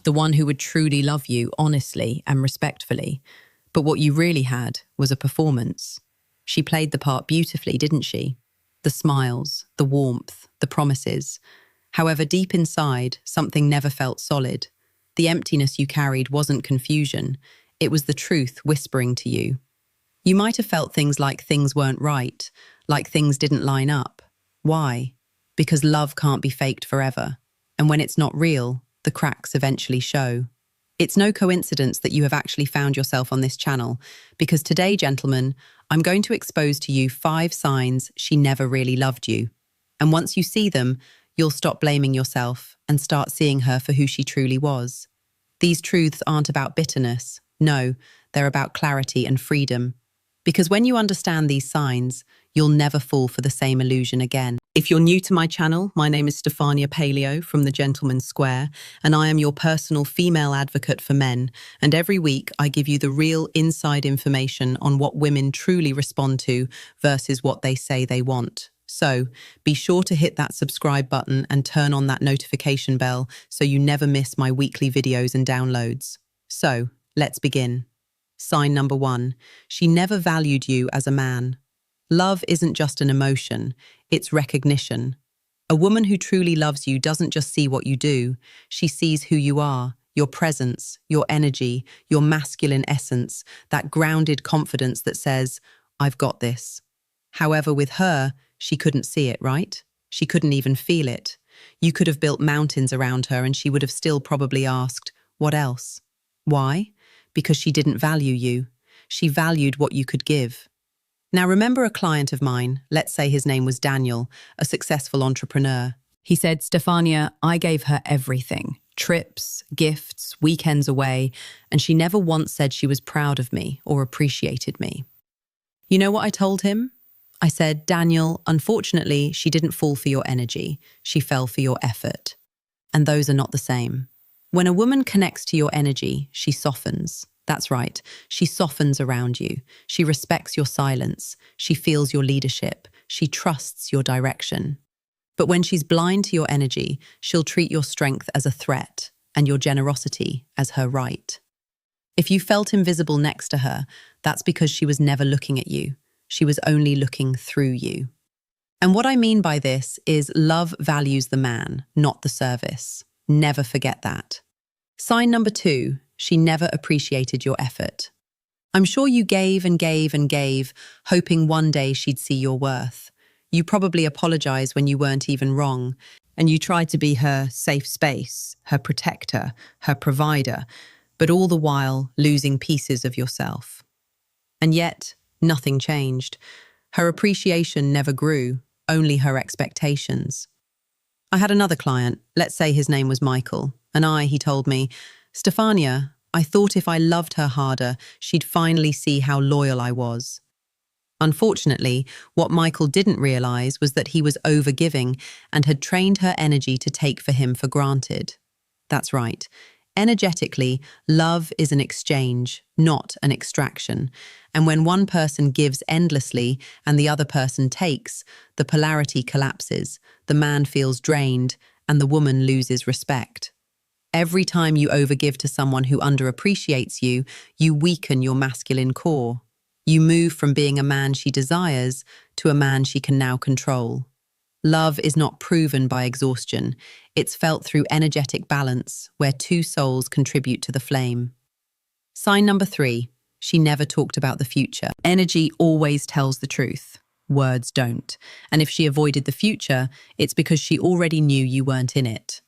the one who would truly love you honestly and respectfully. But what you really had was a performance. She played the part beautifully, didn't she? The smiles, the warmth, the promises. However, deep inside, something never felt solid. The emptiness you carried wasn't confusion. It was the truth whispering to you. You might have felt things like things weren't right, like things didn't line up. Why? Because love can't be faked forever. And when it's not real, the cracks eventually show. It's no coincidence that you have actually found yourself on this channel, because today, gentlemen, I'm going to expose to you 5 signs she never really loved you. And once you see them, you'll stop blaming yourself and start seeing her for who she truly was. These truths aren't about bitterness. No, they're about clarity and freedom. Because when you understand these signs, you'll never fall for the same illusion again. If you're new to my channel, my name is Stefania Paleo from the Gentleman's Square, and I am your personal female advocate for men. And every week, I give you the real inside information on what women truly respond to versus what they say they want. So be sure to hit that subscribe button and turn on that notification bell so you never miss my weekly videos and downloads. So let's begin. Sign number 1, she never valued you as a man. Love isn't just an emotion, it's recognition. A woman who truly loves you doesn't just see what you do, she sees who you are, your presence, your energy, your masculine essence, that grounded confidence that says, I've got this. However, with her, she couldn't see it, right? She couldn't even feel it. You could have built mountains around her and she would have still probably asked, what else? Why? Because she didn't value you. She valued what you could give. Now remember a client of mine, let's say his name was Daniel, a successful entrepreneur. He said, Stefania, I gave her everything. Trips, gifts, weekends away, and she never once said she was proud of me or appreciated me. You know what I told him? I said, Daniel, unfortunately, she didn't fall for your energy. She fell for your effort. And those are not the same. When a woman connects to your energy, she softens. That's right, she softens around you. She respects your silence. She feels your leadership. She trusts your direction. But when she's blind to your energy, she'll treat your strength as a threat and your generosity as her right. If you felt invisible next to her, that's because she was never looking at you. She was only looking through you. And what I mean by this is love values the man, not the service. Never forget that. Sign number 2, she never appreciated your effort. I'm sure you gave and gave and gave, hoping one day she'd see your worth. You probably apologized when you weren't even wrong, and you tried to be her safe space, her protector, her provider, but all the while losing pieces of yourself. And yet, nothing changed. Her appreciation never grew, only her expectations. I had another client, let's say his name was Michael, and he told me, Stefania, I thought if I loved her harder, she'd finally see how loyal I was. Unfortunately, what Michael didn't realize was that he was overgiving and had trained her energy to take for him for granted. That's right. Energetically, love is an exchange, not an extraction. And when one person gives endlessly and the other person takes, the polarity collapses, the man feels drained, and the woman loses respect. Every time you overgive to someone who underappreciates you, you weaken your masculine core. You move from being a man she desires to a man she can now control. Love is not proven by exhaustion. It's felt through energetic balance, where 2 souls contribute to the flame. Sign number 3, she never talked about the future. Energy always tells the truth. Words don't. And if she avoided the future, it's because she already knew you weren't in it.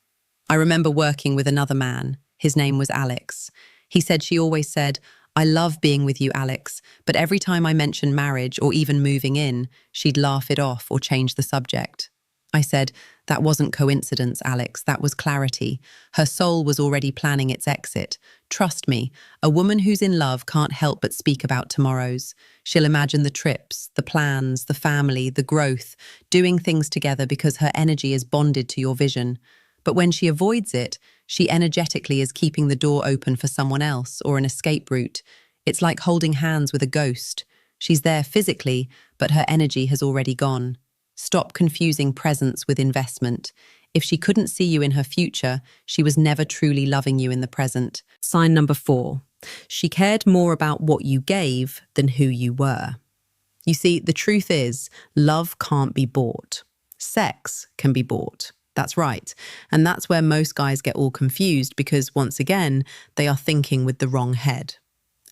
I remember working with another man. His name was Alex. He said she always said, I love being with you, Alex, but every time I mentioned marriage or even moving in, she'd laugh it off or change the subject. I said, that wasn't coincidence, Alex, that was clarity. Her soul was already planning its exit. Trust me, a woman who's in love can't help but speak about tomorrows. She'll imagine the trips, the plans, the family, the growth, doing things together because her energy is bonded to your vision. But when she avoids it, she energetically is keeping the door open for someone else or an escape route. It's like holding hands with a ghost. She's there physically, but her energy has already gone. Stop confusing presence with investment. If she couldn't see you in her future, she was never truly loving you in the present. Sign number 4. She cared more about what you gave than who you were. You see, the truth is, love can't be bought. Sex can be bought. That's right. And that's where most guys get all confused because, once again, they are thinking with the wrong head.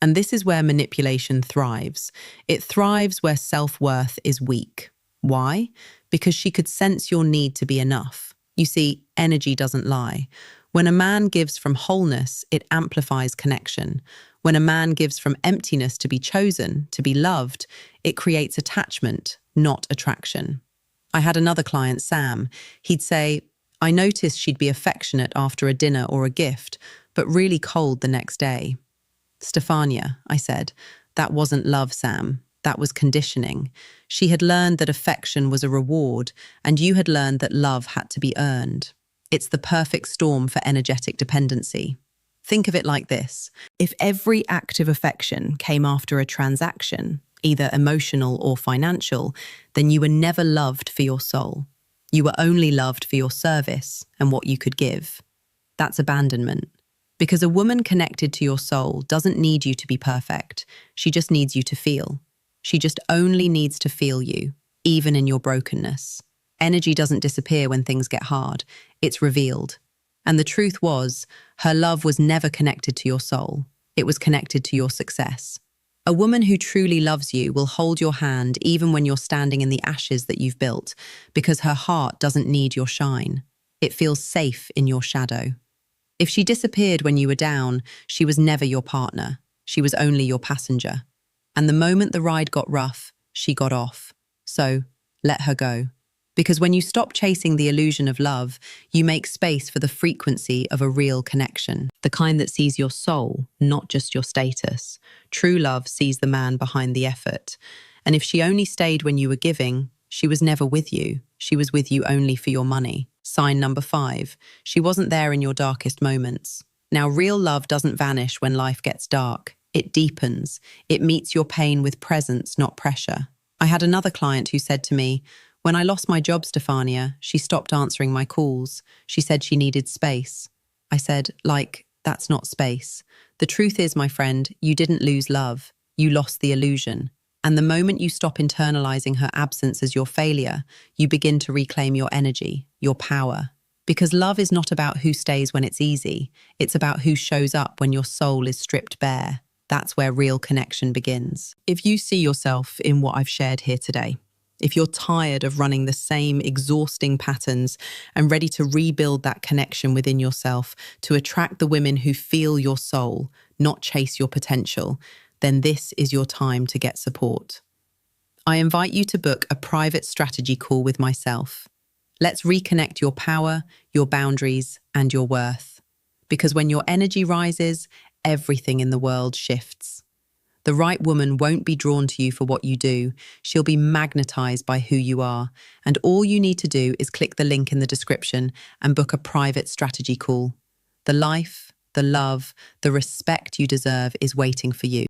And this is where manipulation thrives. It thrives where self-worth is weak. Why? Because she could sense your need to be enough. You see, energy doesn't lie. When a man gives from wholeness, it amplifies connection. When a man gives from emptiness to be chosen, to be loved, it creates attachment, not attraction. I had another client, Sam. He'd say, I noticed she'd be affectionate after a dinner or a gift, but really cold the next day. Stefania, I said, that wasn't love, Sam. That was conditioning. She had learned that affection was a reward, and you had learned that love had to be earned. It's the perfect storm for energetic dependency. Think of it like this. If every act of affection came after a transaction, either emotional or financial, then you were never loved for your soul. You were only loved for your service and what you could give. That's abandonment. Because a woman connected to your soul doesn't need you to be perfect. She just needs you to feel. She just only needs to feel you, even in your brokenness. Energy doesn't disappear when things get hard. It's revealed. And the truth was, her love was never connected to your soul. It was connected to your success. A woman who truly loves you will hold your hand even when you're standing in the ashes that you've built, because her heart doesn't need your shine. It feels safe in your shadow. If she disappeared when you were down, she was never your partner. She was only your passenger. And the moment the ride got rough, she got off. So, let her go. Because when you stop chasing the illusion of love, you make space for the frequency of a real connection. The kind that sees your soul, not just your status. True love sees the man behind the effort. And if she only stayed when you were giving, she was never with you. She was with you only for your money. Sign number 5. She wasn't there in your darkest moments. Now, real love doesn't vanish when life gets dark. It deepens. It meets your pain with presence, not pressure. I had another client who said to me, when I lost my job, Stefania, she stopped answering my calls. She said she needed space. I said, that's not space. The truth is, my friend, you didn't lose love. You lost the illusion. And the moment you stop internalizing her absence as your failure, you begin to reclaim your energy, your power. Because love is not about who stays when it's easy. It's about who shows up when your soul is stripped bare. That's where real connection begins. If you see yourself in what I've shared here today, if you're tired of running the same exhausting patterns and ready to rebuild that connection within yourself to attract the women who feel your soul, not chase your potential, then this is your time to get support. I invite you to book a private strategy call with myself. Let's reconnect your power, your boundaries, and your worth. Because when your energy rises, everything in the world shifts. The right woman won't be drawn to you for what you do. She'll be magnetized by who you are. And all you need to do is click the link in the description and book a private strategy call. The life, the love, the respect you deserve is waiting for you.